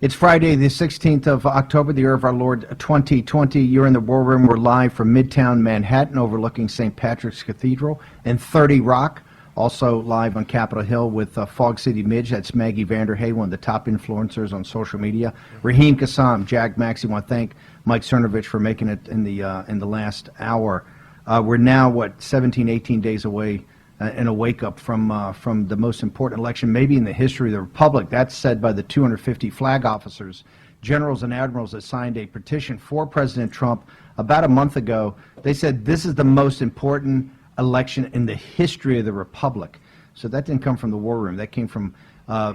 It's Friday, the 16th of October, the year of our Lord 2020. You're in the War Room. We're live from Midtown Manhattan, overlooking St. Patrick's Cathedral and 30 Rock. Also live on Capitol Hill with Fog City Midge. That's Maggie Vanderhay, one of the top influencers on social media. Raheem Kassam, Jag Maxey. Want to thank Mike Cernovich for making it in the last hour. We're now, 17, 18 days away in a wake-up from the most important election maybe in the history of the Republic. That's said by the 250 flag officers, generals and admirals that signed a petition for President Trump about a month ago. They said this is the most important election in the history of the Republic. So that didn't come from the War Room. That came from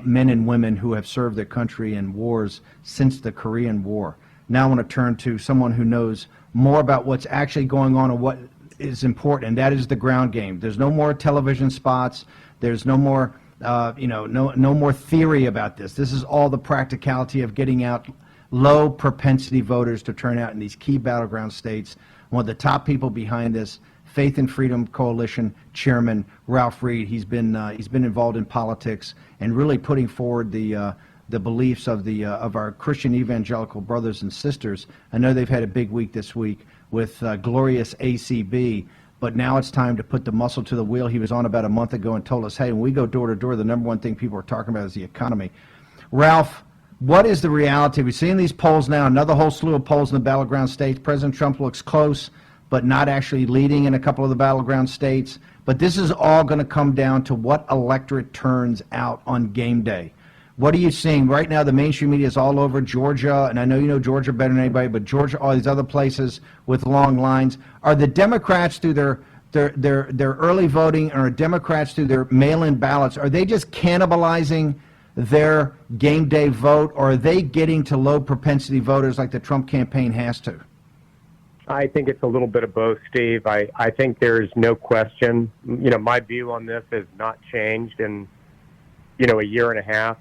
men and women who have served their country in wars since the Korean War. Now I want to turn to someone who knows more about what's actually going on and what is important, and that is the ground game. There's no more television spots. There's no more, no more theory about this. This is all the practicality of getting out low propensity voters to turn out in these key battleground states. One of the top people behind this, Faith and Freedom Coalition Chairman Ralph Reed. He's been involved in politics and really putting forward the beliefs of our Christian evangelical brothers and sisters. I know they've had a big week this week with glorious ACB, but now it's time to put the muscle to the wheel. He was on about a month ago and told us, hey, when we go door to door, the number one thing people are talking about is the economy. Ralph, what is the reality? We're seeing these polls now, another whole slew of polls in the battleground states. President Trump looks close, but not actually leading in a couple of the battleground states. But this is all going to come down to what electorate turns out on game day. What are you seeing right now? The mainstream media is all over Georgia, and I know you know Georgia better than anybody, but Georgia, all these other places with long lines. Are the Democrats through their early voting, or Democrats through their mail-in ballots, are they just cannibalizing their game day vote, or are they getting to low propensity voters like the Trump campaign has to? I think it's a little bit of both, Steve. I think there's no question. My view on this has not changed in, a year and a half.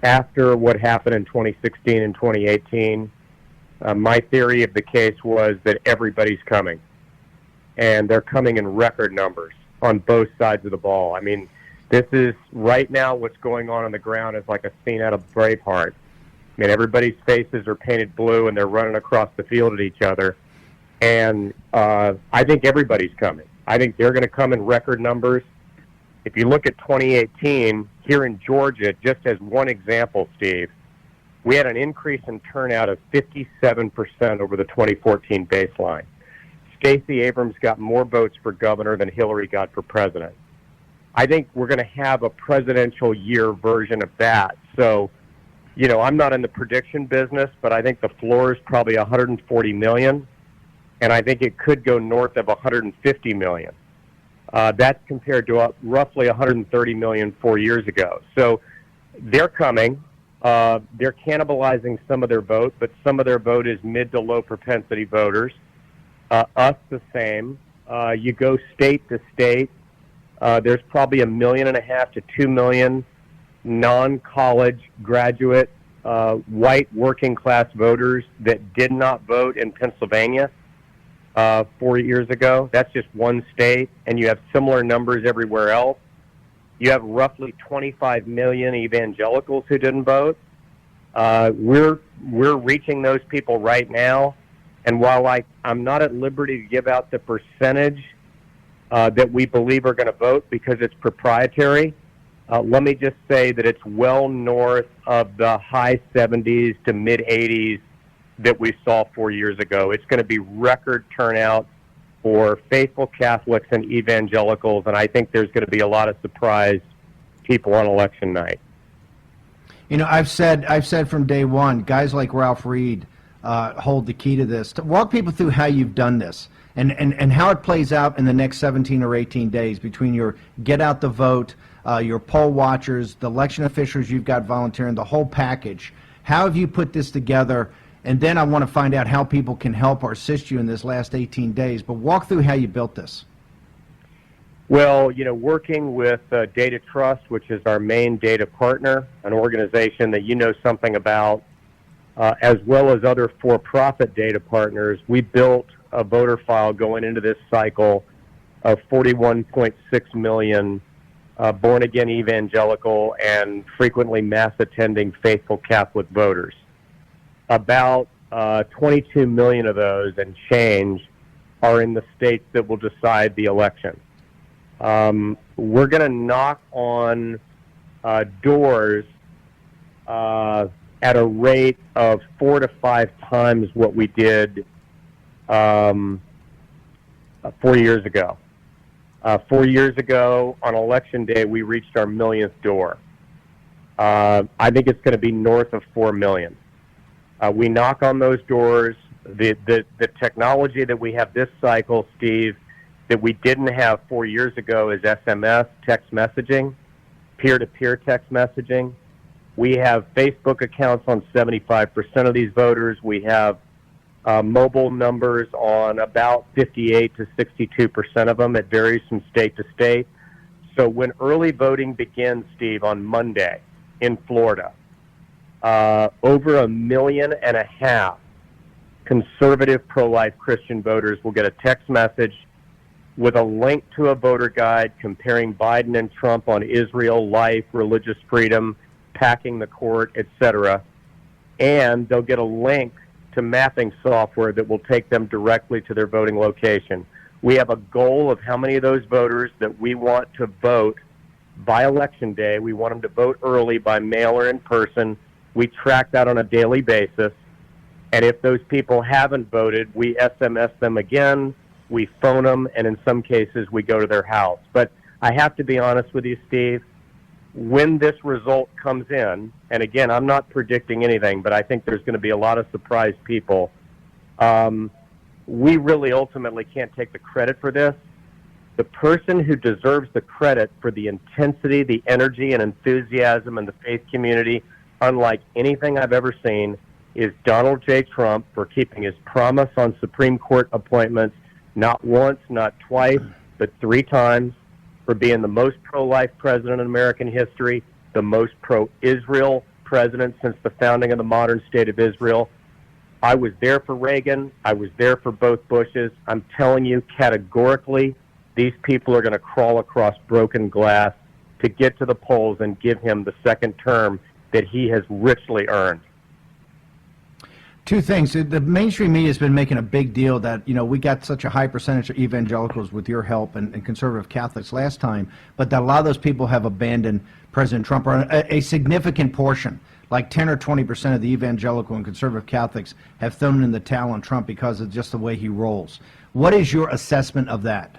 After what happened in 2016 and 2018, my theory of the case was that everybody's coming, and they're coming in record numbers on both sides of the ball. I mean, this is right now what's going on the ground is like a scene out of Braveheart. I mean, everybody's faces are painted blue, and they're running across the field at each other, and I think everybody's coming. I think they're going to come in record numbers. If you look at 2018, here in Georgia, just as one example, Steve, we had an increase in turnout of 57% over the 2014 baseline. Stacey Abrams got more votes for governor than Hillary got for president. I think we're going to have a presidential year version of that. So, I'm not in the prediction business, but I think the floor is probably 140 million, and I think it could go north of 150 million. That's compared to roughly 130 million 4 years ago. So they're coming. They're cannibalizing some of their vote, but some of their vote is mid to low propensity voters. Us the same. You go state to state, there's probably 1.5 million to 2 million non-college graduate white working class voters that did not vote in Pennsylvania 4 years ago. That's just one state, and you have similar numbers everywhere else. You have roughly 25 million evangelicals who didn't vote. We're reaching those people right now, and while I'm not at liberty to give out the percentage that we believe are going to vote because it's proprietary, let me just say that it's well north of the high 70s to mid 80s that we saw 4 years ago. It's going to be record turnout for faithful Catholics and evangelicals, and I think there's going to be a lot of surprised people on election night. I've said from day one, guys like Ralph Reed hold the key to this. To walk people through how you've done this and how it plays out in the next 17 or 18 days between your get out the vote, your poll watchers, the election officials you've got volunteering, the whole package. How have you put this together? And then I want to find out how people can help or assist you in this last 18 days. But walk through how you built this. Well, working with Data Trust, which is our main data partner, an organization that you know something about, as well as other for-profit data partners, we built a voter file going into this cycle of 41.6 million born-again evangelical and frequently mass-attending faithful Catholic voters. About 22 million of those and change are in the states that will decide the election. We're going to knock on doors at a rate of 4 to 5 times what we did 4 years ago. 4 years ago, on Election Day, we reached our millionth door. I think it's going to be north of 4 million. We knock on those doors. The technology that we have this cycle, Steve, that we didn't have 4 years ago is SMS, text messaging, peer-to-peer text messaging. We have Facebook accounts on 75% of these voters. We have mobile numbers on about 58 to 62% of them. It varies from state to state. So when early voting begins, Steve, on Monday in Florida, over 1.5 million conservative pro-life Christian voters will get a text message with a link to a voter guide comparing Biden and Trump on Israel, life, religious freedom, packing the court, etc. And they'll get a link to mapping software that will take them directly to their voting location. We have a goal of how many of those voters that we want to vote by Election Day. We want them to vote early by mail or in person. We track that on a daily basis. And if those people haven't voted, we SMS them again, we phone them, and in some cases we go to their house. But I have to be honest with you, Steve, when this result comes in, and again, I'm not predicting anything, but I think there's going to be a lot of surprised people. We really ultimately can't take the credit for this. The person who deserves the credit for the intensity, the energy, and enthusiasm in the faith community, unlike anything I've ever seen, is Donald J. Trump for keeping his promise on Supreme Court appointments, not once, not twice, but 3 times, for being the most pro-life president in American history, the most pro-Israel president since the founding of the modern state of Israel. I was there for Reagan. I was there for both Bushes. I'm telling you categorically, these people are going to crawl across broken glass to get to the polls and give him the second term that he has richly earned. 2 things. The mainstream media has been making a big deal that, we got such a high percentage of evangelicals with your help and conservative Catholics last time, but that a lot of those people have abandoned President Trump, or a significant portion, like 10 or 20% of the evangelical and conservative Catholics have thrown in the towel on Trump because of just the way he rolls. What is your assessment of that?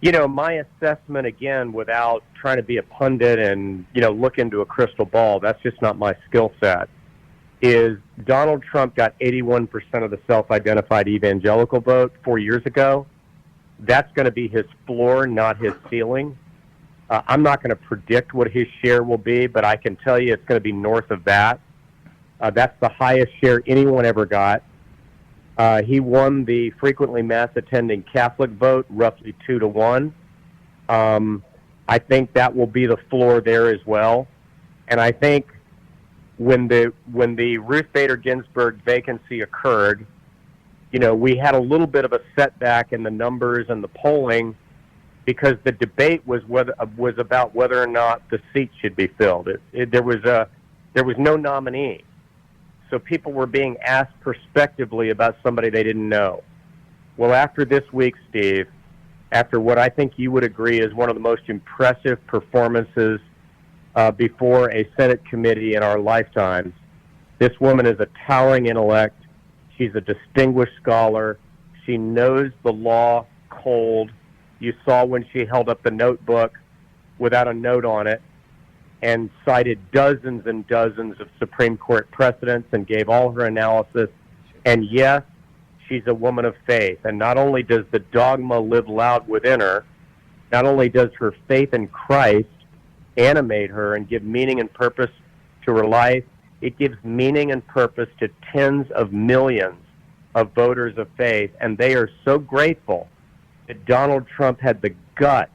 My assessment, again, without trying to be a pundit and, look into a crystal ball, that's just not my skill set, is Donald Trump got 81% of the self-identified evangelical vote 4 years ago. That's going to be his floor, not his ceiling. I'm not going to predict what his share will be, but I can tell you it's going to be north of that. That's the highest share anyone ever got. He won the frequently mass-attending Catholic vote, roughly 2 to 1. I think that will be the floor there as well. And I think when the Ruth Bader Ginsburg vacancy occurred, we had a little bit of a setback in the numbers and the polling because the debate was about whether or not the seat should be filled. There was no nominee. So people were being asked prospectively about somebody they didn't know. Well, after this week, Steve, after what I think you would agree is one of the most impressive performances before a Senate committee in our lifetimes, this woman is a towering intellect. She's a distinguished scholar. She knows the law cold. You saw when she held up the notebook without a note on it and cited dozens and dozens of Supreme Court precedents and gave all her analysis. And yes, she's a woman of faith. And not only does the dogma live loud within her, not only does her faith in Christ animate her and give meaning and purpose to her life, it gives meaning and purpose to tens of millions of voters of faith. And they are so grateful that Donald Trump had the gut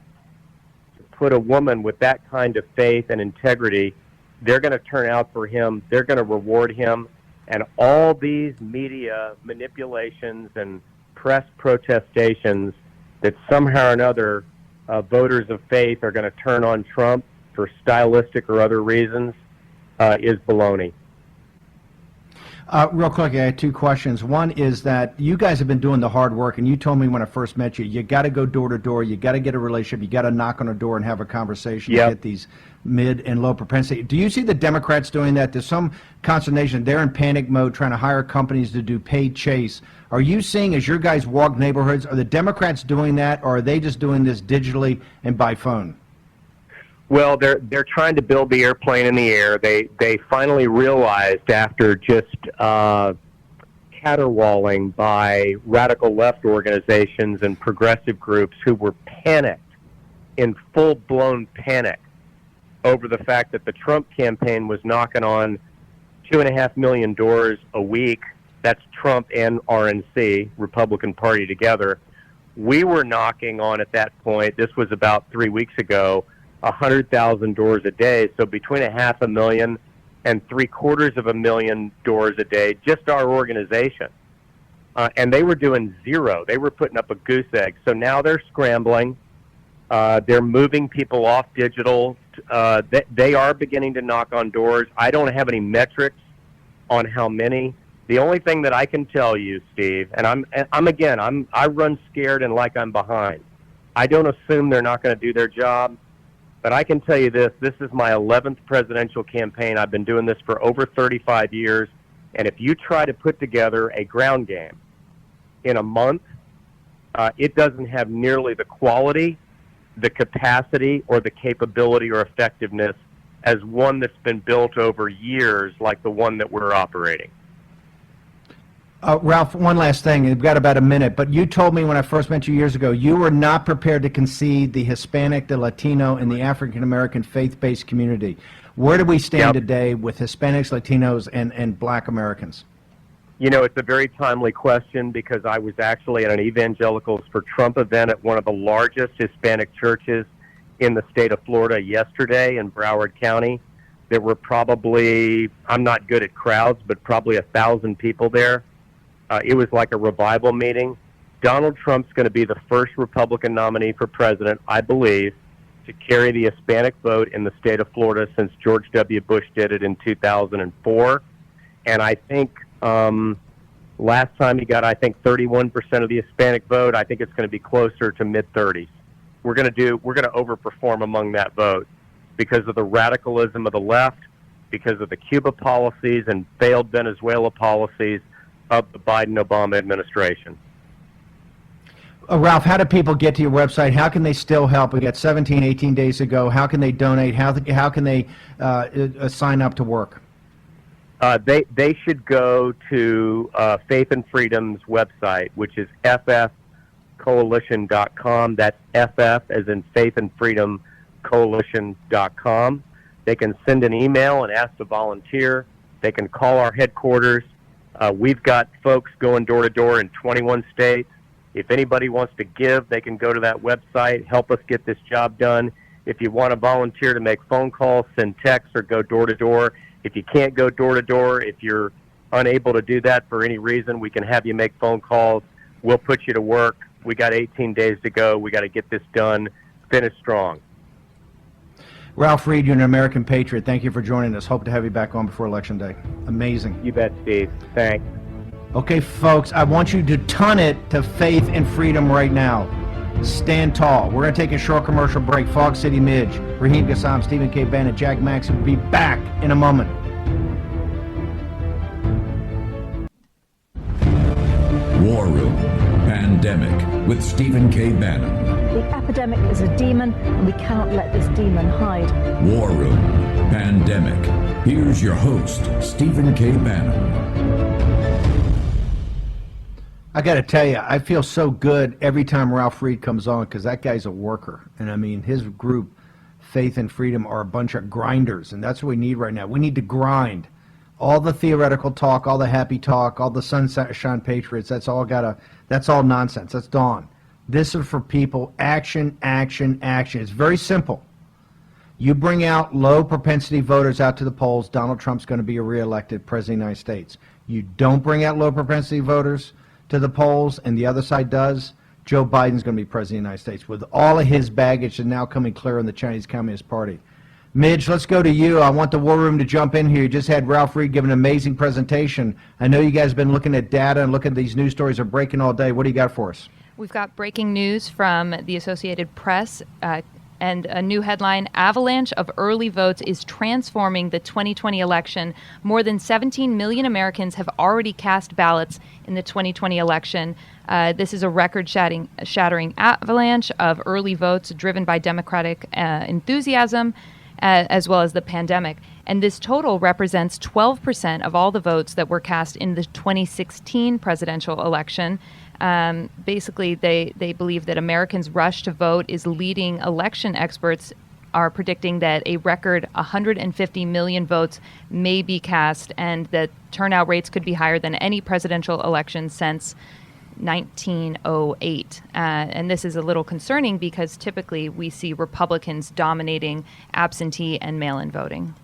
put a woman with that kind of faith and integrity. They're going to turn out for him. They're going to reward him. And all these media manipulations and press protestations that somehow or another voters of faith are going to turn on Trump for stylistic or other reasons is baloney. Real quick, I had two questions. One is that you guys have been doing the hard work, and you told me when I first met you, you got to go door to door, you got to get a relationship, you got to knock on a door and have a conversation to get these mid and low propensity. Do you see the Democrats doing that? There's some consternation. They're in panic mode trying to hire companies to do paid chase. Are you seeing, as your guys walk neighborhoods, are the Democrats doing that, or are they just doing this digitally and by phone? Well, they're trying to build the airplane in the air. They finally realized after just caterwauling by radical left organizations and progressive groups who were panicked, in full-blown panic, over the fact that the Trump campaign was knocking on 2.5 million doors a week. That's Trump and RNC, Republican Party together. We were knocking on, at that point, this was about 3 weeks ago, 100,000 doors a day. So between 500,000 and 750,000 doors a day, just our organization. And they were doing zero. They were putting up a goose egg. So now they're scrambling. They're moving people off digital. They are beginning to knock on doors. I don't have any metrics on how many. The only thing that I can tell you, Steve, and I run scared and like I'm behind. I don't assume they're not going to do their job, but I can tell you this is my 11th presidential campaign. I've been doing this for over 35 years, and if you try to put together a ground game in a month, it doesn't have nearly the quality, the capacity, or the capability or effectiveness as one that's been built over years like the one that we're operating. Ralph, one last thing. We've got about a minute, but you told me when I first met you years ago, you were not prepared to concede the Hispanic, the Latino, and the African-American faith-based community. Where do we stand today with Hispanics, Latinos, and Black Americans? You know, it's a very timely question because I was actually at an Evangelicals for Trump event at one of the largest Hispanic churches in the state of Florida yesterday in Broward County. There were probably, I'm not good at crowds, but probably 1,000 people there. It was like a revival meeting. Donald Trump's going to be the first Republican nominee for president, I believe, to carry the Hispanic vote in the state of Florida since George W. Bush did it in 2004. And I think last time he got, 31% of the Hispanic vote. I think it's going to be closer to mid-30s. We're going to overperform among that vote because of the radicalism of the left, because of the Cuba policies and failed Venezuela policies of the Biden-Obama administration. Ralph, how do people get to your website? How can they still help? We got 17, 18 days to go. How can they donate? How can they sign up to work? They should go to Faith and Freedom's website, which is ffcoalition.com. That's FF as in Faith and Freedom Coalition.com. They can send an email and ask to volunteer. They can call our headquarters. We've got folks going door to door in 21 states. If anybody wants to give, they can go to that website, help us get this job done. If you want to volunteer to make phone calls, send texts, or go door to door. If you can't go door to door, if you're unable to do that for any reason, we can have you make phone calls. We'll put you to work. We got 18 days to go. We got to get this done. Finish strong. Ralph Reed, you're an American patriot. Thank you for joining us. Hope to have you back on before Election Day. Amazing. You bet, Steve. Thanks. Okay, folks, I want you to ton it to faith and freedom right now. Stand tall. We're going to take a short commercial break. Fog City Midge, Raheem Gassam, Stephen K. Bannon, Jack Maxey will be back in a moment. War Room Pandemic with Stephen K. Bannon. The epidemic is a demon, and we cannot let this demon hide. War Room Pandemic. Here's your host, Stephen K. Bannon. I got to tell you, I feel so good every time Ralph Reed comes on because that guy's a worker. And I mean, his group, Faith and Freedom, are a bunch of grinders, and that's what we need right now. We need to grind. All the theoretical talk, all the happy talk, all the sunshine patriots, that's all nonsense. That's dawn. This is for people. Action, action, action. It's very simple. You bring out low propensity voters out to the polls, Donald Trump's going to be a reelected president of the United States. You don't bring out low propensity voters to the polls, and the other side does, Joe Biden's going to be president of the United States with all of his baggage and now coming clear on the Chinese Communist Party. Midge, let's go to you. I want the war room to jump in here. You just had Ralph Reed give an amazing presentation. I know you guys have been looking at data and looking at these news stories are breaking all day. What do you got for us? We've got breaking news from the Associated Press and a new headline: avalanche of early votes is transforming the 2020 election. More than 17 million Americans have already cast ballots in the 2020 election. This is a record-shattering avalanche of early votes driven by Democratic enthusiasm, as well as the pandemic. And this total represents 12% of all the votes that were cast in the 2016 presidential election. Basically, they believe that Americans' rush to vote is leading. Election experts are predicting that a record 150 million votes may be cast, and that turnout rates could be higher than any presidential election since 1908. And this is a little concerning because typically we see Republicans dominating absentee and mail-in voting.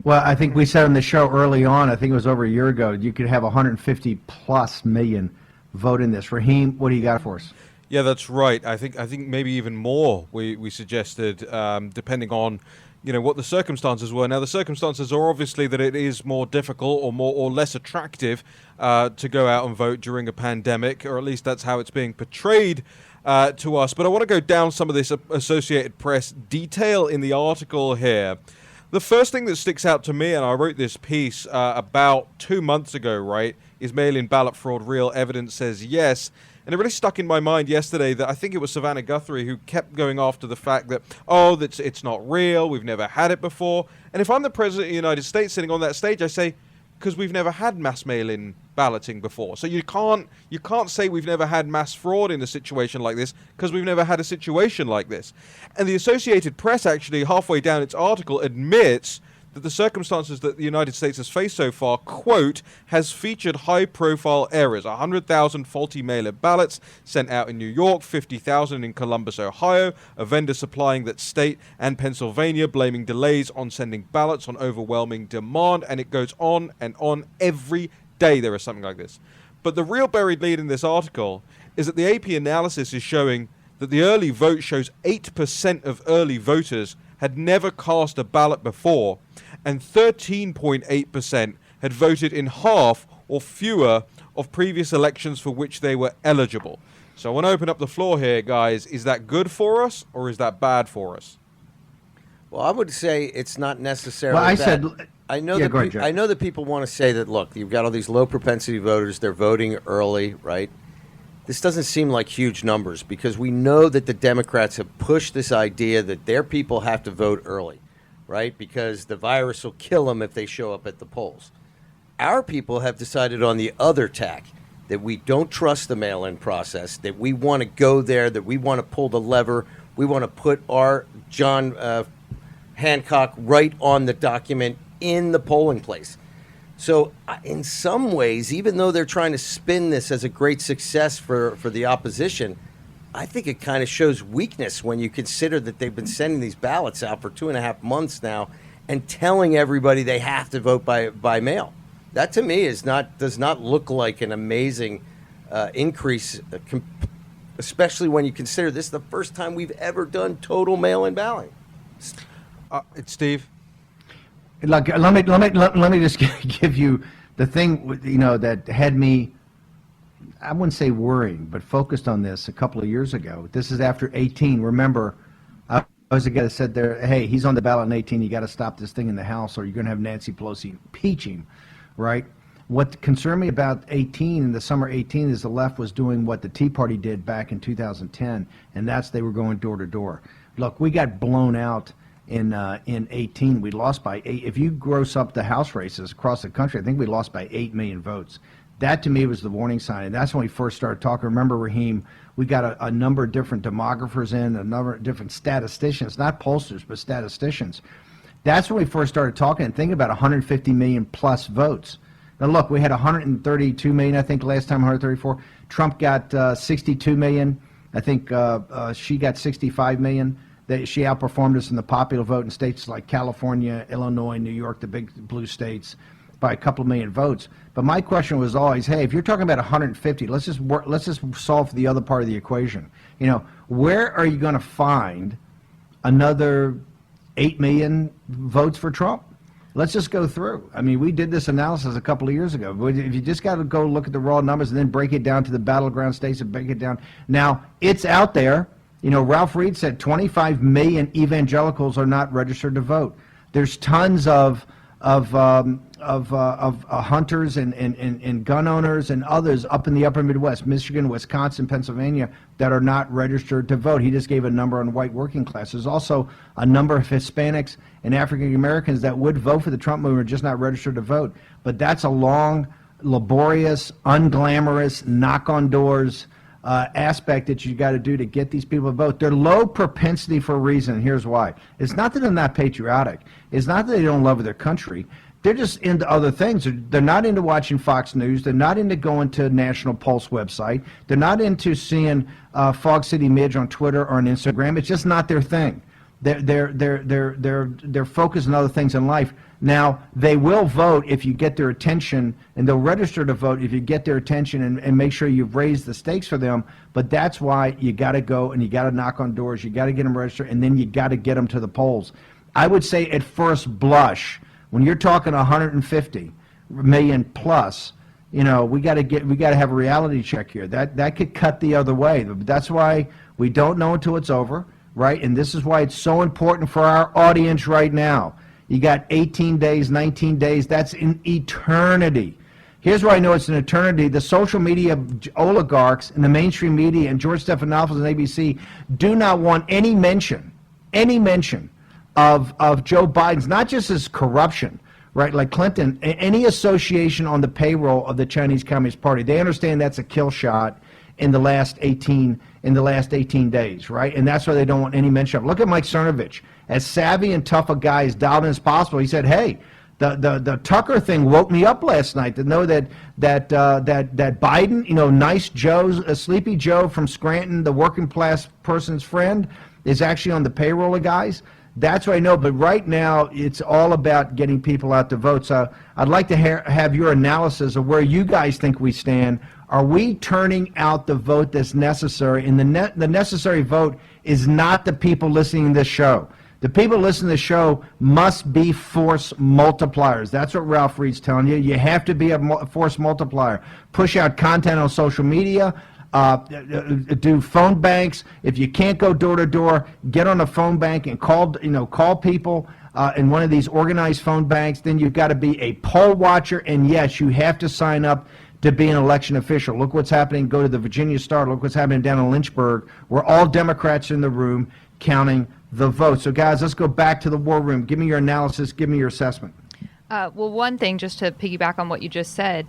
Well, I think we said on the show early on, I think it was over a year ago, you could have 150 plus million vote in this. Raheem, what do you got for us? Yeah, that's right. I think maybe even more we suggested, depending on what the circumstances were. Now, the circumstances are obviously that it is more difficult or less attractive to go out and vote during a pandemic, or at least that's how it's being portrayed to us. But I want to go down some of this Associated Press detail in the article here. The first thing that sticks out to me, and I wrote this piece about 2 months ago, right, is mail-in ballot fraud real? Evidence says yes. And it really stuck in my mind yesterday that I think it was Savannah Guthrie who kept going after the fact that, it's not real, we've never had it before. And if I'm the President of the United States sitting on that stage, I say, because we've never had mass mail-in balloting before. So you can't say we've never had mass fraud in a situation like this, because we've never had a situation like this. And the Associated Press actually, halfway down its article, admits that the circumstances that the United States has faced so far, quote, has featured high-profile errors. 100,000 faulty mail-in ballots sent out in New York, 50,000 in Columbus, Ohio, a vendor supplying that state and Pennsylvania, blaming delays on sending ballots on overwhelming demand, and it goes on and on. Every day there is something like this. But the real buried lead in this article is that the AP analysis is showing that the early vote shows 8% of early voters had never cast a ballot before, and 13.8% had voted in half or fewer of previous elections for which they were eligible. So I want to open up the floor here, guys. Is that good for us, or is that bad for us? Well, I would say it's not necessarily Well, I know Yeah, that go ahead, Jeff. I know that people want to say that, look, you've got all these low propensity voters, they're voting early, right? This doesn't seem like huge numbers because we know that the Democrats have pushed this idea that their people have to vote early, right? Because the virus will kill them if they show up at the polls. Our people have decided on the other tack, that we don't trust the mail-in process, that we want to go there, that we want to pull the lever, we want to put our John Hancock right on the document in the polling place. So in some ways, even though they're trying to spin this as a great success for the opposition, I think it kind of shows weakness when you consider that they've been sending these ballots out for 2.5 months now and telling everybody they have to vote by mail. That to me does not look like an amazing increase, especially when you consider this is the first time we've ever done total mail-in balloting. It's Steve. Look, let me just give you the thing, that had me, I wouldn't say worrying, but focused on this a couple of years ago. This is after 18. Remember, I was the guy that said there, hey, he's on the ballot in 18. You got to stop this thing in the House, or you're going to have Nancy Pelosi impeach him, right? What concerned me about 18 in the summer 18 is the left was doing what the Tea Party did back in 2010, and that's they were going door to door. Look, we got blown out in 18. We lost by 8. If you gross up the House races across the country, I think we lost by 8 million votes. That to me was the warning sign, and that's when we first started talking. Remember, Raheem, we got a number of different demographers in, a number of different statisticians, not pollsters, but statisticians. That's when we first started talking and thinking about 150 million plus votes. Now look, we had 132 million, I think last time, 134. Trump got 62 million. I think she got 65 million. She outperformed us in the popular vote in states like California, Illinois, New York, the big blue states. by a couple of million votes. But my question was always, hey, if you're talking about 150, let's just solve the other part of the equation. Where are you going to find another 8 million votes for Trump? Let's just go through. I mean, we did this analysis a couple of years ago. If you just got to go look at the raw numbers and then break it down to the battleground states and break it down. Now, it's out there. Ralph Reed said 25 million evangelicals are not registered to vote. There's tons of hunters and gun owners and others up in the upper Midwest, Michigan, Wisconsin, Pennsylvania, that are not registered to vote. He just gave a number on white working class. There's also a number of Hispanics and African Americans that would vote for the Trump movement, just not registered to vote. But that's a long, laborious, unglamorous, knock on doors aspect that you got to do to get these people to vote. They're low propensity for a reason, and here's why. It's not that they're not patriotic. It's not that they don't love their country. They're just into other things. They're not into watching Fox News. They're not into going to National Pulse website. They're not into seeing Fog City Midge on Twitter or on Instagram. It's just not their thing. They're focused on other things in life. Now, they will vote if you get their attention, and they'll register to vote if you get their attention and make sure you've raised the stakes for them. But that's why you got to go and you got to knock on doors. You got to get them registered, and then you got to get them to the polls. I would say at first blush, when you're talking 150 million plus, we got to have a reality check here. That could cut the other way. That's why we don't know until it's over, right? And this is why it's so important for our audience right now. You got 18 days, 19 days. That's an eternity. Here's why I know it's an eternity. The social media oligarchs and the mainstream media and George Stephanopoulos and ABC do not want any mention of Joe Biden's, not just his corruption, right, like Clinton, any association on the payroll of the Chinese Communist Party. They understand that's a kill shot in the last 18 days, right? And that's why they don't want any mention of it. Look at Mike Cernovich. As savvy and tough a guy as dialed in as possible, he said, hey, the Tucker thing woke me up last night to know that Biden, nice Joe, Sleepy Joe from Scranton, the working class person's friend, is actually on the payroll of guys. That's what I know. But right now, it's all about getting people out to vote. So I'd like to have your analysis of where you guys think we stand. Are we turning out the vote that's necessary? And the necessary vote is not the people listening to this show. The people listening to the show must be force multipliers. That's what Ralph Reed's telling you. You have to be a force multiplier. Push out content on social media. Do phone banks. If you can't go door to door, get on a phone bank and call people in one of these organized phone banks. Then you've got to be a poll watcher, and yes, you have to sign up to be an election official. Look what's happening. Go to the Virginia Star. Look what's happening down in Lynchburg, where all Democrats are in the room counting the votes. So, guys, let's go back to the war room. Give me your analysis. Give me your assessment. Well, one thing, just to piggyback on what you just said,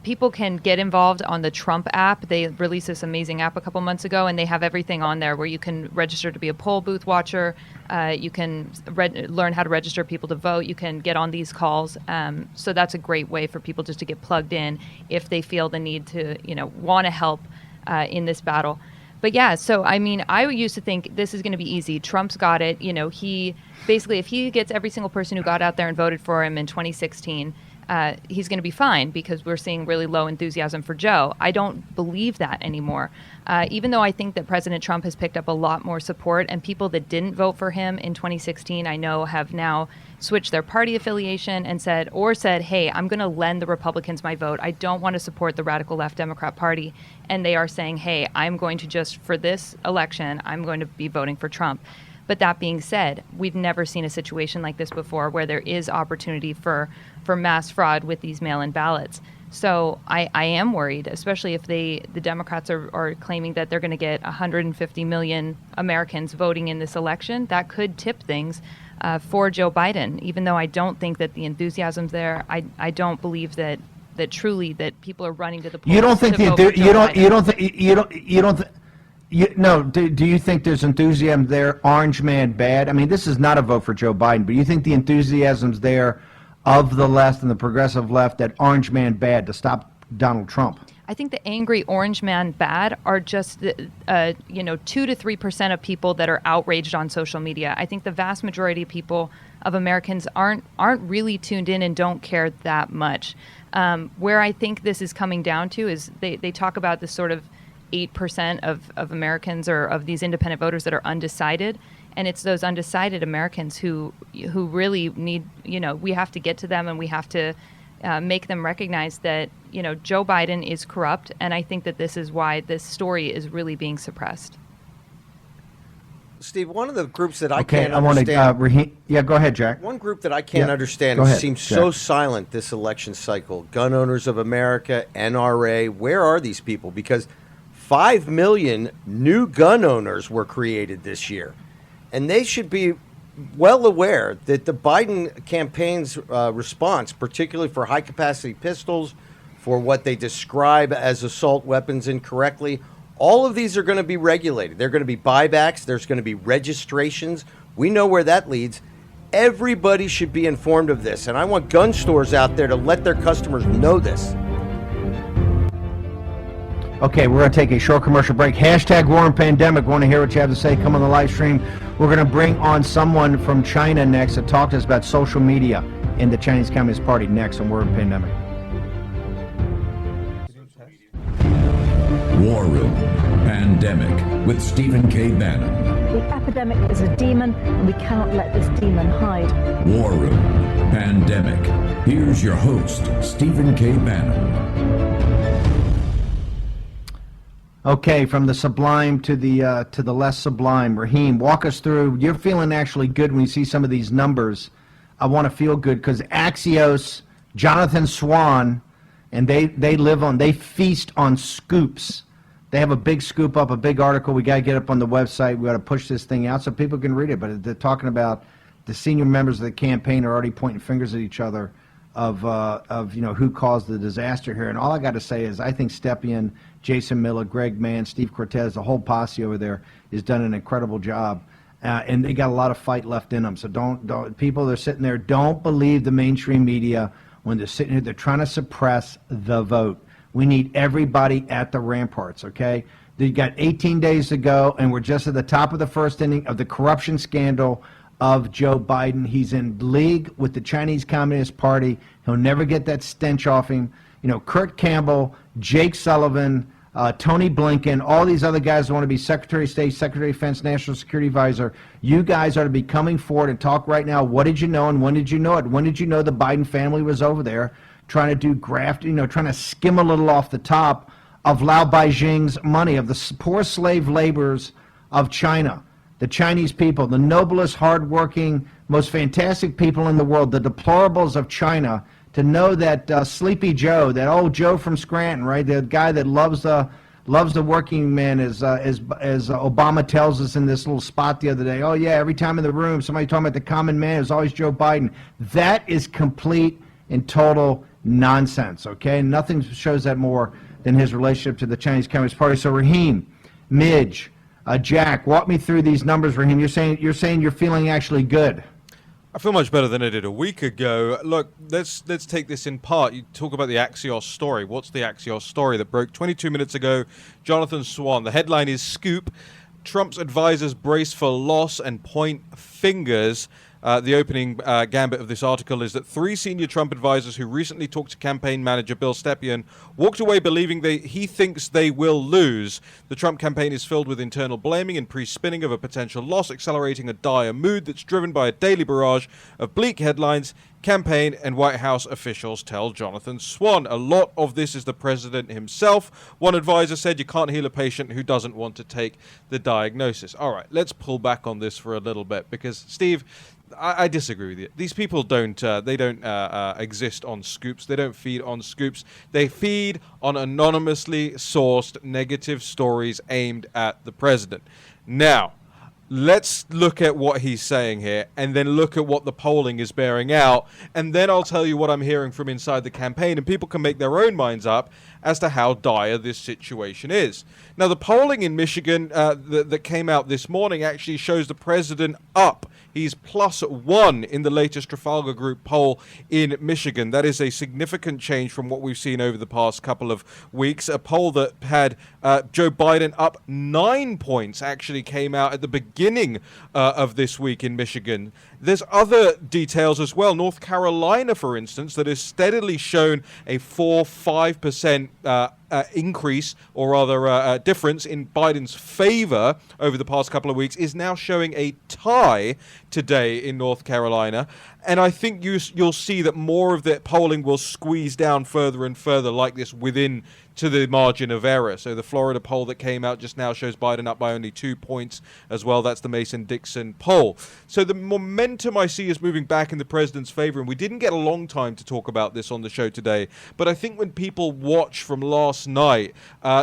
people can get involved on the Trump app. They released this amazing app a couple months ago, and they have everything on there where you can register to be a poll booth watcher. You can learn how to register people to vote. You can get on these calls. So that's a great way for people just to get plugged in if they feel the need to, want to help in this battle. But yeah, so I mean, I used to think this is going to be easy. Trump's got it. He basically, if he gets every single person who got out there and voted for him in 2016, he's going to be fine because we're seeing really low enthusiasm for Joe. I don't believe that anymore. Even though I think that President Trump has picked up a lot more support, and people that didn't vote for him in 2016, I know, have now switched their party affiliation and said, hey, I'm going to lend the Republicans my vote. I don't want to support the radical left Democrat Party. And they are saying, hey, I'm going to just, for this election, I'm going to be voting for Trump. But that being said, we've never seen a situation like this before where there is opportunity for mass fraud with these mail-in ballots. So I am worried, especially if the Democrats are claiming that they're going to get 150 million Americans voting in this election. That could tip things for Joe Biden, even though I don't think that the enthusiasm's there. I don't believe that truly that people are running to the polls. You don't think do you think there's enthusiasm there? Orange man bad. I mean, this is not a vote for Joe Biden, but you think the enthusiasm's there of the left and the progressive left that orange man bad to stop Donald Trump? I think the angry orange man bad are just 2 to 3% of people that are outraged on social media. I think the vast majority of people of Americans aren't really tuned in and don't care that much. Where I think this is coming down to is they talk about this sort of 8% of Americans or of these independent voters that are undecided. And it's those undecided Americans who really need, we have to get to them, and we have to make them recognize that, Joe Biden is corrupt. And I think that this is why this story is really being suppressed. Steve, one of the groups that I Okay, can't I want understand. to. Go ahead, Jack. One group that I can't Yeah, understand go ahead, seems Jack. so silent this election cycle. Gun Owners of America, NRA, where are these people? Because 5 million new gun owners were created this year. And they should be well aware that the Biden campaign's response, particularly for high-capacity pistols, for what they describe as assault weapons incorrectly, all of these are going to be regulated. They're going to be buybacks. There's going to be registrations. We know where that leads. Everybody should be informed of this. And I want gun stores out there to let their customers know this. Okay, we're going to take a short commercial break. Hashtag War and Pandemic. Want to hear what you have to say? Come on the live stream. We're going to bring on someone from China next to talk to us about social media in the Chinese Communist Party next on War and Pandemic. War Room Pandemic with Stephen K. Bannon. The epidemic is a demon, and we cannot let this demon hide. War Room Pandemic. Here's your host, Stephen K. Bannon. Okay, from the sublime to the less sublime. Raheem, walk us through. You're feeling actually good when you see some of these numbers. I want to feel good because Axios, Jonathan Swan, and they feast on scoops. They have a big scoop up, a big article. We got to get up on the website. We got to push this thing out so people can read it. But they're talking about the senior members of the campaign are already pointing fingers at each other of who caused the disaster here. And all I got to say is I think Stepien, Jason Miller, Greg Mann, Steve Cortez, the whole posse over there has done an incredible job. And they got a lot of fight left in them. So don't people that are sitting there, don't believe the mainstream media when they're sitting here. They're trying to suppress the vote. We need everybody at the ramparts, okay? They got 18 days to go, and we're just at the top of the first inning of the corruption scandal of Joe Biden. He's in league with the Chinese Communist Party. He'll never get that stench off him. Kurt Campbell, Jake Sullivan, Tony Blinken, all these other guys who want to be Secretary of State, Secretary of Defense, National Security Advisor. You guys are to be coming forward and talk right now. What did you know and when did you know it? When did you know the Biden family was over there trying to do graft, trying to skim a little off the top of Lao Beijing's money, of the poor slave laborers of China, the Chinese people, the noblest, hardworking, most fantastic people in the world, the deplorables of China, to know that Sleepy Joe, that old Joe from Scranton, right, the guy that loves the working man, as Obama tells us in this little spot the other day. Oh yeah, every time in the room somebody talking about the common man, is always Joe Biden. That is complete and total nonsense. Okay, nothing shows that more than his relationship to the Chinese Communist Party. So Raheem, Midge, Jack, walk me through these numbers. Raheem, you're saying you're feeling actually good. I feel much better than I did a week ago. Look, let's take this in part. You talk about the Axios story. What's the Axios story that broke 22 minutes ago? Jonathan Swan. The headline is Scoop. Trump's advisors brace for loss and point fingers. The opening gambit of this article is that 3 senior Trump advisors who recently talked to campaign manager Bill Stepien walked away believing he thinks they will lose. The Trump campaign is filled with internal blaming and pre-spinning of a potential loss, accelerating a dire mood that's driven by a daily barrage of bleak headlines. Campaign and White House officials tell Jonathan Swan. A lot of this is the president himself. One advisor said you can't heal a patient who doesn't want to take the diagnosis. All right, let's pull back on this for a little bit because, Steve, I disagree with you. These people don't exist on scoops. They don't feed on scoops. They feed on anonymously sourced negative stories aimed at the president. Now, let's look at what he's saying here and then look at what the polling is bearing out. And then I'll tell you what I'm hearing from inside the campaign, and people can make their own minds up as to how dire this situation is. Now, the polling in Michigan that came out this morning actually shows the president up. He's +1 in the latest Trafalgar Group poll in Michigan. That is a significant change from what we've seen over the past couple of weeks. A poll that had Joe Biden up 9 points actually came out at the beginning of this week in Michigan. There's other details as well. North Carolina, for instance, that has steadily shown a 4-5% increase, or rather difference in Biden's favor over the past couple of weeks, is now showing a tie today in North Carolina. And I think you'll see that more of the polling will squeeze down further and further like this within to the margin of error. So the Florida poll that came out just now shows Biden up by only 2 points as well. That's the Mason-Dixon poll. So the momentum I see is moving back in the president's favor. And we didn't get a long time to talk about this on the show today. But I think when people watch from last night,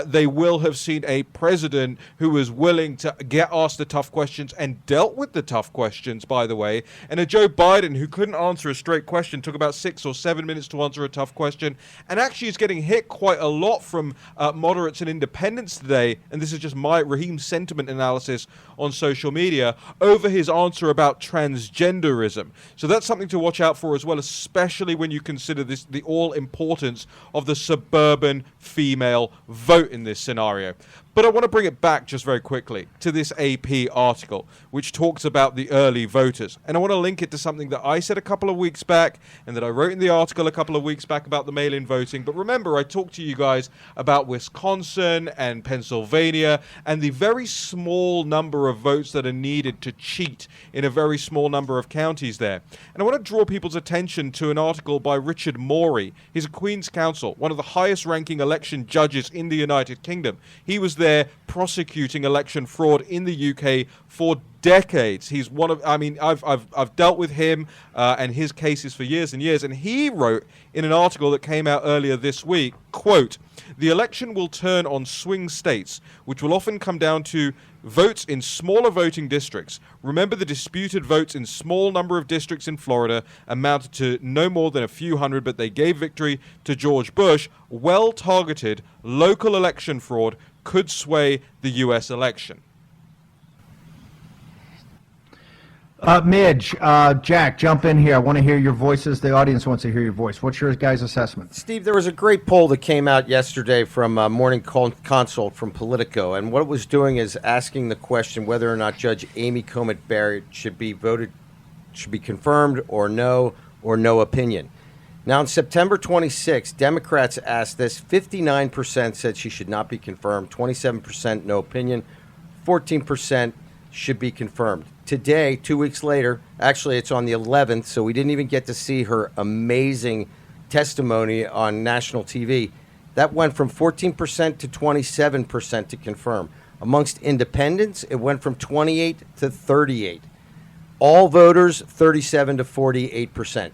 they will have seen a president who was willing to get asked the tough questions and dealt with the tough questions, by the way. And a Joe Biden who couldn't answer a straight question, took about 6 or 7 minutes to answer a tough question, and actually is getting hit quite a lot from moderates and independents today, and this is just my Raheem sentiment analysis on social media, over his answer about transgenderism. So that's something to watch out for as well, especially when you consider this the all-importance of the suburban female vote in this scenario. But I want to bring it back just very quickly to this AP article, which talks about the early voters. And I want to link it to something that I said a couple of weeks back and that I wrote in the article a couple of weeks back about the mail-in voting. But remember, I talked to you guys about Wisconsin and Pennsylvania and the very small number of votes that are needed to cheat in a very small number of counties there. And I want to draw people's attention to an article by Richard Morey. He's a Queen's Counsel, one of the highest-ranking election judges in the United Kingdom. He was there prosecuting election fraud in the UK for decades. He's one of, I mean, I've dealt with him and his cases for years and years, and he wrote in an article that came out earlier this week, quote, "The election will turn on swing states, which will often come down to votes in smaller voting districts. Remember, the disputed votes in small number of districts in Florida amounted to no more than a few hundred, but they gave victory to George Bush. Well-targeted local election fraud could sway the U.S. election." Midge, Jack, jump in here. I want to hear your voices. The audience wants to hear your voice. What's your guys' assessment? Steve, there was a great poll that came out yesterday from Morning Consult from Politico, and what it was doing is asking the question whether or not Judge Amy Coney Barrett should be confirmed or no opinion. Now, on September 26, Democrats asked this. 59% said she should not be confirmed, 27% no opinion, 14% should be confirmed. Today, 2 weeks later, actually it's on the 11th, so we didn't even get to see her amazing testimony on national TV. That went from 14% to 27% to confirm. Amongst independents, it went from 28 to 38. All voters, 37 to 48%.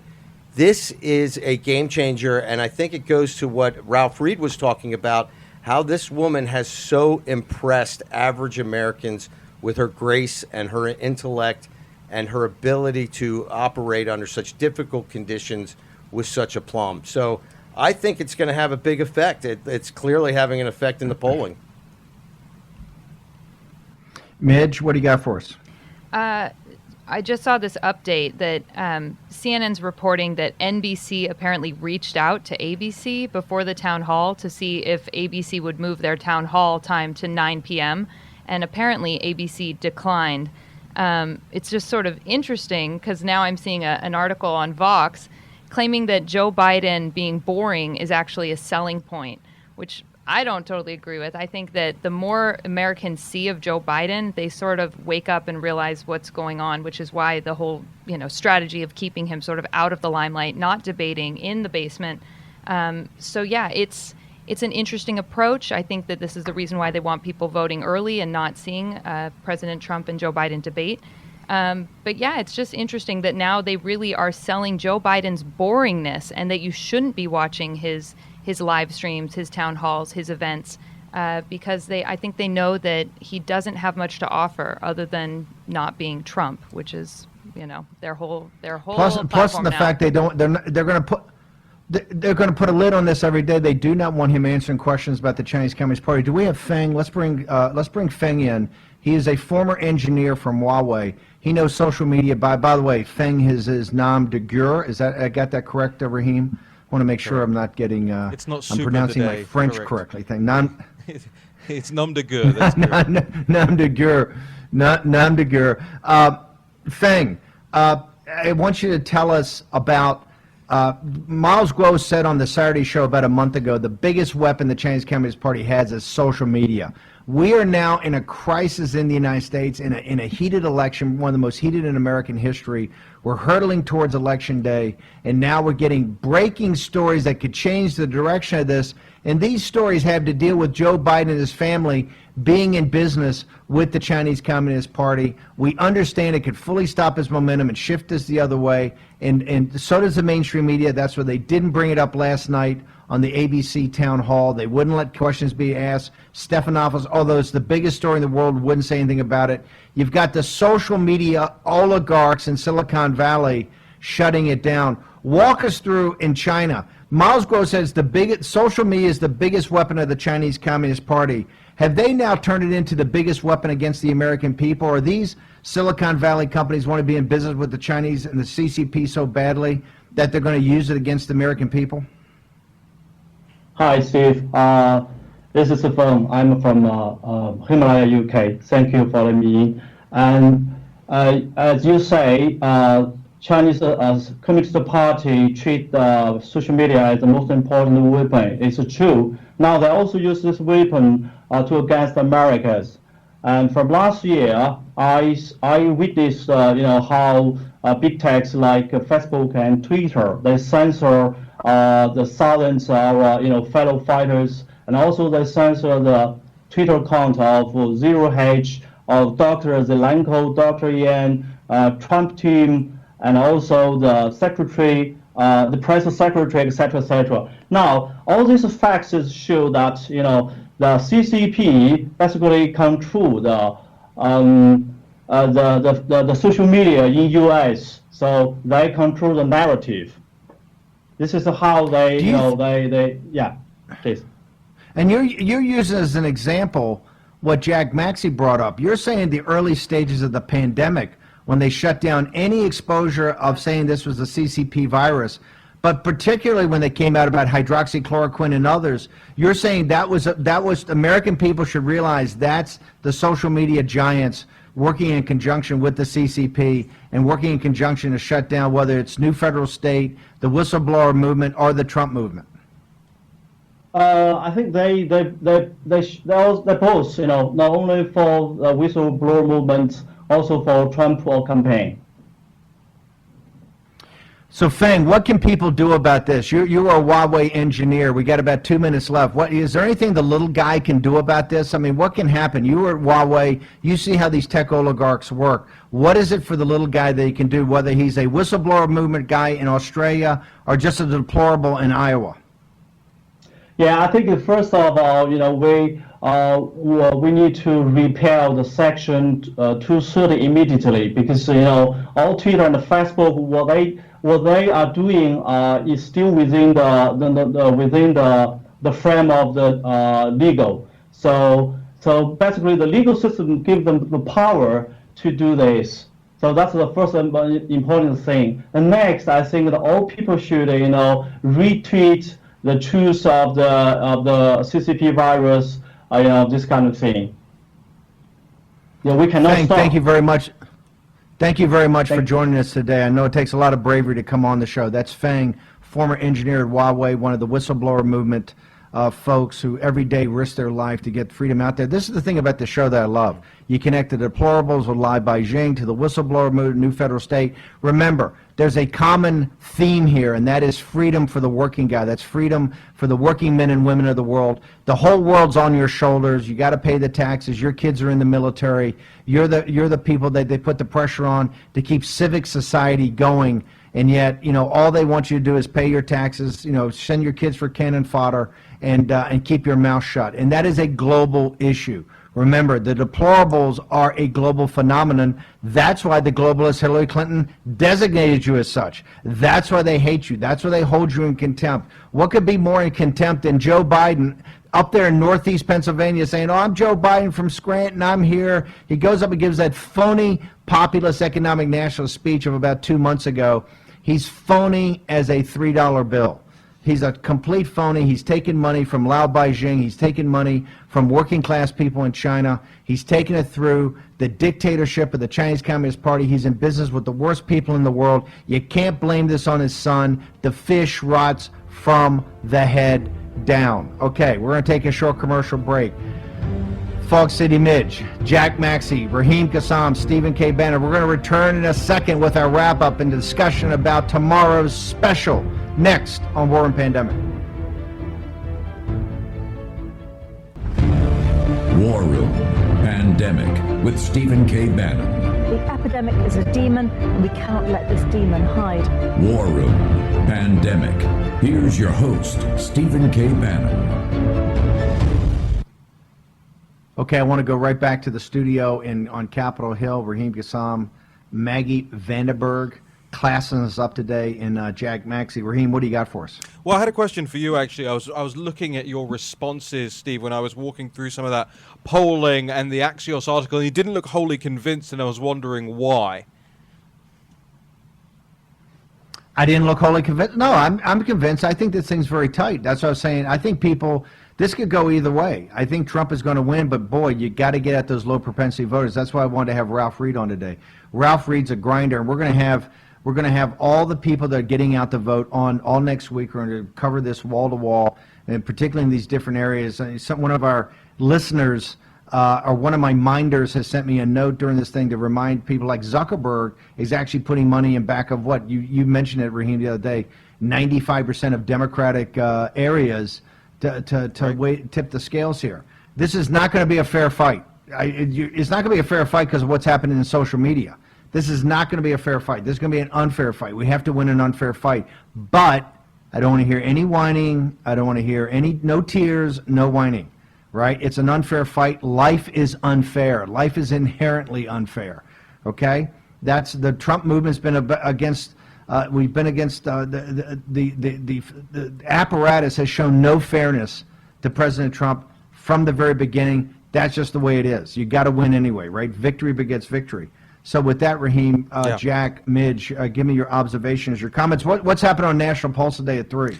This is a game changer, and I think it goes to what Ralph Reed was talking about, how this woman has so impressed average Americans with her grace and her intellect and her ability to operate under such difficult conditions with such aplomb. So I think it's going to have a big effect. It's clearly having an effect in the polling. Midge, what do you got for us? I just saw this update that CNN's reporting that NBC apparently reached out to ABC before the town hall to see if ABC would move their town hall time to 9 p.m., and apparently ABC declined. It's just sort of interesting because now I'm seeing an article on Vox claiming that Joe Biden being boring is actually a selling point, which I don't totally agree with. I think that the more Americans see of Joe Biden, they sort of wake up and realize what's going on, which is why the whole, strategy of keeping him sort of out of the limelight, not debating in the basement. So yeah, it's an interesting approach. I think that this is the reason why they want people voting early and not seeing President Trump and Joe Biden debate. But yeah, it's just interesting that now they really are selling Joe Biden's boringness and that you shouldn't be watching his live streams, his town halls, his events, because I think they know that he doesn't have much to offer other than not being Trump, which is, their whole Plus the now. fact they're going to put a lid on this every day. They do not want him answering questions about the Chinese Communist Party. Do we have Feng? Let's bring Feng in. He is a former engineer from Huawei. He knows social media. By the way, Feng is his nom de guerre. Is that I got that correct, Raheem? I want to make sure I'm not getting. It's not I'm super pronouncing today, my French correct. correctly. It's nom de guerre. That's correct. Nom de guerre. Nom de guerre. Feng. I want you to tell us about, Miles Guo said on the Saturday show about a month ago, the biggest weapon the Chinese Communist Party has is social media. We are now in a crisis in the United States, in a heated election, one of the most heated in American history. We're hurtling towards Election Day, and now we're getting breaking stories that could change the direction of this. And these stories have to deal with Joe Biden and his family being in business with the Chinese Communist Party. We understand it could fully stop his momentum and shift us the other way, and so does the mainstream media. That's why they didn't bring it up last night on the ABC town hall. They wouldn't let questions be asked. Stephanopoulos, although it's the biggest story in the world, wouldn't say anything about it. You've got the social media oligarchs in Silicon Valley shutting it down. Walk us through in China. Miles Guo says the biggest social media is the biggest weapon of the Chinese Communist Party. Have they now turned it into the biggest weapon against the American people? Or these Silicon Valley companies want to be in business with the Chinese and the CCP so badly that they're going to use it against the American people? Hi, Steve. This is Feng. I'm from Himalaya, UK. Thank you for letting me in. And as you say, Chinese Communist Party treat social media as the most important weapon. It's true. Now they also use this weapon to against Americans. And from last year, I witnessed how big techs like Facebook and Twitter, they censor the thousands of fellow fighters, and also they censor the Twitter account of Zero Hedge, of Dr. Zelenko, Dr. Yan, Trump team, and also the secretary, the press secretary, etc., etc. Now, all these facts show that the CCP basically control the social media in U.S. So they control the narrative. This is how they, yeah, please. And you're using as an example what Jack Maxey brought up. You're saying the early stages of the pandemic, when they shut down any exposure of saying this was a CCP virus, but particularly when they came out about hydroxychloroquine and others, you're saying that was American people should realize that's the social media giants working in conjunction with the CCP and working in conjunction to shut down whether it's New Federal State, the whistleblower movement, or the Trump movement. I think they're both, not only for the whistleblower movement, also for Trump campaign. So Feng, what can people do about this? You are a Huawei engineer. We got about 2 minutes left. Is there anything the little guy can do about this? I mean, what can happen? You were at Huawei. You see how these tech oligarchs work. What is it for the little guy that he can do, whether he's a whistleblower movement guy in Australia or just a deplorable in Iowa? Yeah, I think first of all, we need to repeal the Section 230 immediately, because all Twitter and Facebook, what they are doing is still within the frame of the legal. So basically, the legal system gives them the power to do this. So that's the first important thing. And next, I think that all people should retweet the truth of the CCP virus, this kind of thing. Yeah, we cannot stop. Thank you very much. Thank you very much for joining us today. I know it takes a lot of bravery to come on the show. That's Feng, former engineer at Huawei, one of the whistleblower movement folks who every day risk their life to get freedom out there. This is the thing about the show that I love. You connect the deplorables with Lai Beijing to the whistleblower movement, New Federal State. Remember, there's a common theme here, and that is freedom for the working guy. That's freedom for the working men and women of the world. The whole world's on your shoulders. You got to pay the taxes. Your kids are in the military. You're the people that they put the pressure on to keep civic society going. And yet, all they want you to do is pay your taxes, send your kids for cannon fodder, and keep your mouth shut. And that is a global issue. Remember, the deplorables are a global phenomenon. That's why the globalist Hillary Clinton designated you as such. That's why they hate you. That's why they hold you in contempt. What could be more in contempt than Joe Biden up there in northeast Pennsylvania saying, "Oh, I'm Joe Biden from Scranton, I'm here." He goes up and gives that phony populist economic nationalist speech of about 2 months ago. He's phony as a $3 bill. He's a complete phony. He's taken money from Lao Beijing. He's taken money from working class people in China. He's taken it through the dictatorship of the Chinese Communist Party. He's in business with the worst people in the world. You can't blame this on his son. The fish rots from the head down. Okay, we're going to take a short commercial break. Fog City Midge, Jack Maxey, Raheem Kassam, Stephen K. Bannon. We're going to return in a second with our wrap-up and discussion about tomorrow's special. Next on War and Pandemic. War Room Pandemic with Stephen K. Bannon. The epidemic is a demon, and we cannot let this demon hide. War Room Pandemic. Here's your host, Stephen K. Bannon. Okay, I want to go right back to the studio on Capitol Hill. Raheem Kassam, Maggie Vandenberg. Klassen is up today, and Jack Maxey. Raheem, what do you got for us? Well, I had a question for you, actually. I was looking at your responses, Steve, when I was walking through some of that polling and the Axios article, and you didn't look wholly convinced, and I was wondering why. I didn't look wholly convinced. No, I'm convinced. I think this thing's very tight. That's what I was saying. I think this could go either way. I think Trump is going to win, but boy, you got to get at those low propensity voters. That's why I wanted to have Ralph Reed on today. Ralph Reed's a grinder, and we're going to have all the people that are getting out to vote on all next week. We're going to cover this wall to wall, and particularly in these different areas. One of our listeners, or one of my minders, has sent me a note during this thing to remind people like Zuckerberg is actually putting money in back of what you mentioned it, Raheem, the other day. 95% of Democratic areas to tip the scales here. This is not going to be a fair fight. It's not going to be a fair fight because of what's happening in social media. This is not going to be a fair fight. This is going to be an unfair fight. We have to win an unfair fight. But I don't want to hear any whining. I don't want to hear no tears, no whining. Right? It's an unfair fight. Life is unfair. Life is inherently unfair. Okay? That's the Trump movement's been against. We've been against the apparatus has shown no fairness to President Trump from the very beginning. That's just the way it is. You got to win anyway, right? Victory begets victory. So with that, Raheem, Jack, Midge, give me your observations, your comments. What's happening on National Pulse today at 3?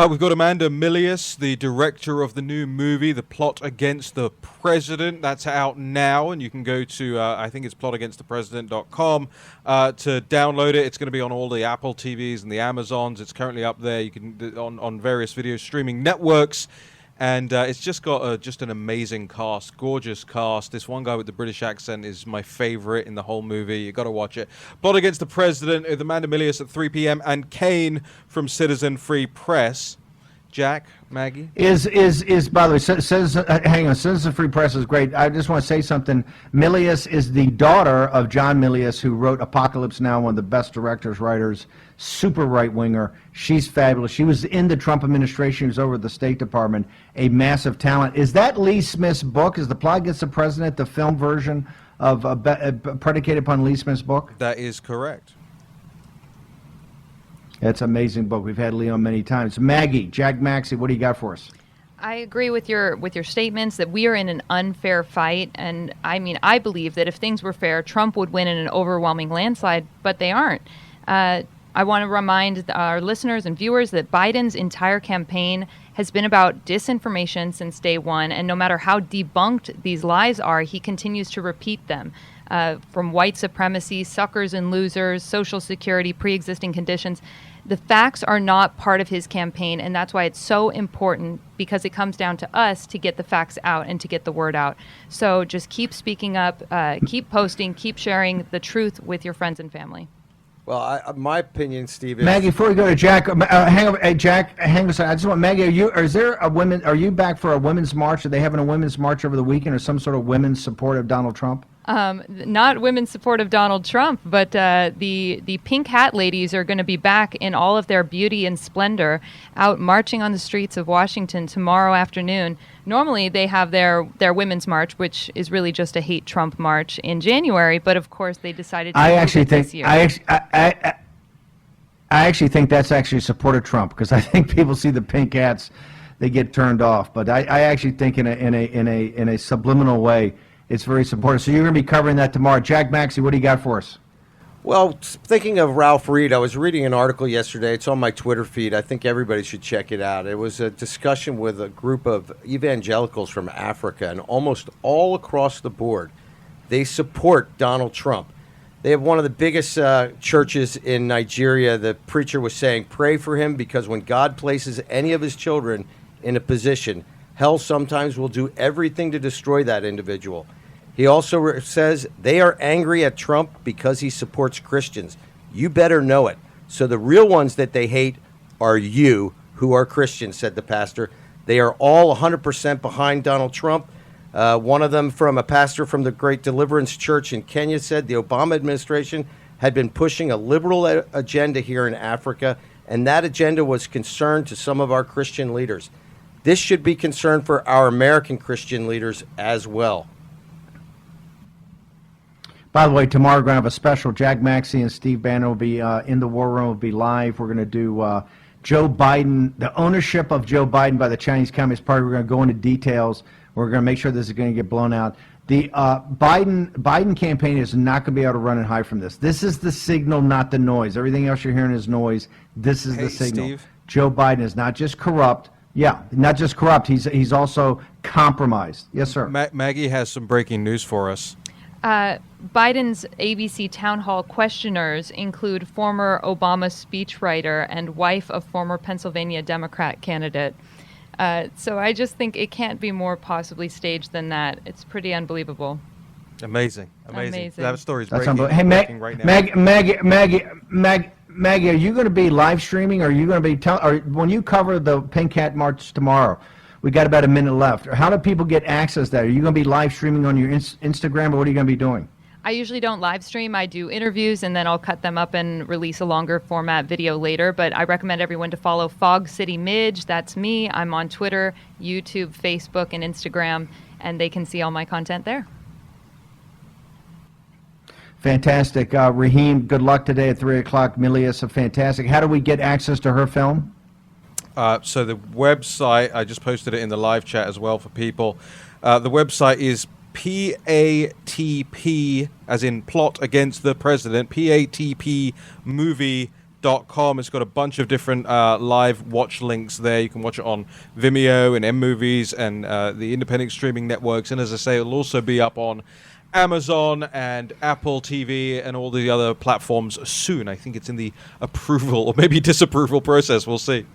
We've got Amanda Milius, the director of the new movie, The Plot Against the President. That's out now, and you can go to, I think it's plotagainstthepresident.com to download it. It's going to be on all the Apple TVs and the Amazons. It's currently up there. You can on various video streaming networks. And it's just got just an amazing cast, gorgeous cast. This one guy with the British accent is my favorite in the whole movie. You got to watch it. Plot Against the President with Amanda Milius at 3 p.m. and Kane from Citizen Free Press. Jack, Maggie? Is by the way, hang on, Citizen Free Press is great. I just want to say something. Milius is the daughter of John Milius, who wrote Apocalypse Now, one of the best directors, writers, super right-winger. She's fabulous. She was in the Trump administration. She was over at the State Department, a massive talent. Is that Lee Smith's book? Is The Plot Against the President the film version of predicated upon Lee Smith's book? That is correct. It's an amazing book. We've had Lee on many times. Maggie, Jack Maxey, what do you got for us? I agree with your statements that we are in an unfair fight, and I believe that if things were fair, Trump would win in an overwhelming landslide, but they aren't. I want to remind our listeners and viewers that Biden's entire campaign has been about disinformation since day one, and no matter how debunked these lies are, he continues to repeat them. From white supremacy, suckers and losers, Social Security, pre-existing conditions. The facts are not part of his campaign, and that's why it's so important, because it comes down to us to get the facts out and to get the word out. So just keep speaking up, keep posting, keep sharing the truth with your friends and family. Well, my opinion, Steve, is... Maggie, before we go to Jack, hang on, hey, Jack, hang on a second. I just want, Maggie, are you back for a women's march? Are they having a women's march over the weekend, or some sort of women's support of Donald Trump? Not women's support of Donald Trump, but the pink hat ladies are going to be back in all of their beauty and splendor, out marching on the streets of Washington tomorrow afternoon. Normally they have their women's march, which is really just a hate Trump march, in January, but of course they decided to move it this year. I actually think that's actually support of Trump, because I think people see the pink hats, they get turned off. But I actually think in a subliminal way, it's very supportive. So you're going to be covering that tomorrow. Jack Maxey, what do you got for us? Well, thinking of Ralph Reed, I was reading an article yesterday. It's on my Twitter feed. I think everybody should check it out. It was a discussion with a group of evangelicals from Africa, and almost all across the board, they support Donald Trump. They have one of the biggest churches in Nigeria. The preacher was saying, pray for him, because when God places any of his children in a position, hell sometimes will do everything to destroy that individual. He also says they are angry at Trump because he supports Christians. You better know it. So the real ones that they hate are you, who are Christians, said the pastor. They are all 100% behind Donald Trump. One of them, from a pastor from the Great Deliverance Church in Kenya, said the Obama administration had been pushing a liberal agenda here in Africa, and that agenda was concern to some of our Christian leaders. This should be concern for our American Christian leaders as well. By the way, tomorrow we're going to have a special. Jack Maxey and Steve Bannon will be in the war room, will be live. We're going to do Joe Biden, the ownership of Joe Biden by the Chinese Communist Party. We're going to go into details. We're going to make sure this is going to get blown out. The Biden campaign is not going to be able to run and hide from this. This is the signal, not the noise. Everything else you're hearing is noise. This is the signal. Steve. Joe Biden is not just corrupt. Yeah, not just corrupt. He's also compromised. Yes, sir. Maggie has some breaking news for us. Biden's ABC town hall questioners include former Obama speechwriter and wife of former Pennsylvania Democrat candidate. So I just think it can't be more possibly staged than that. It's pretty unbelievable. Amazing. That story's That's breaking, hey, breaking right now. Maggie, are you going to be live streaming, or are you going to be or when you cover the Pink Hat March tomorrow? We got about a minute left. How do people get access to that? Are you going to be live streaming on your Instagram, or what are you going to be doing? I usually don't live stream. I do interviews, and then I'll cut them up and release a longer format video later. But I recommend everyone to follow Fog City Midge. That's me. I'm on Twitter, YouTube, Facebook, and Instagram, and they can see all my content there. Fantastic. Raheem, good luck today at 3 o'clock. Milius, fantastic. How do we get access to her film? So the website, I just posted it in the live chat as well for people. The website is PATP, as in plot against the president, PATPmovie.com. It's got a bunch of different live watch links there. You can watch it on Vimeo and M-Movies and the independent streaming networks. And as I say, it'll also be up on Amazon and Apple TV and all the other platforms soon. I think it's in the approval or maybe disapproval process. We'll see.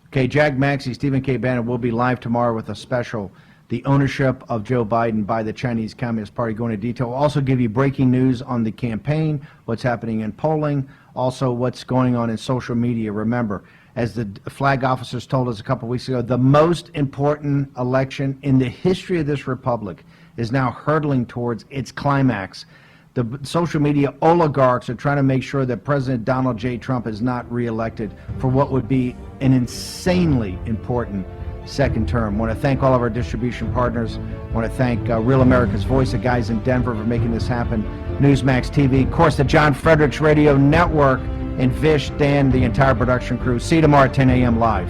Okay, Jack Maxey, Stephen K. Bannon will be live tomorrow with a special, the ownership of Joe Biden by the Chinese Communist Party, going into detail. We'll also give you breaking news on the campaign, what's happening in polling, also what's going on in social media. Remember, as the flag officers told us a couple weeks ago, the most important election in the history of this republic is now hurtling towards its climax. The social media oligarchs are trying to make sure that President Donald J. Trump is not reelected for what would be an insanely important second term. I want to thank all of our distribution partners. I want to thank Real America's Voice, the guys in Denver, for making this happen. Newsmax TV, of course, the John Fredericks Radio Network, and Vish, Dan, the entire production crew. See you tomorrow at 10 a.m. live.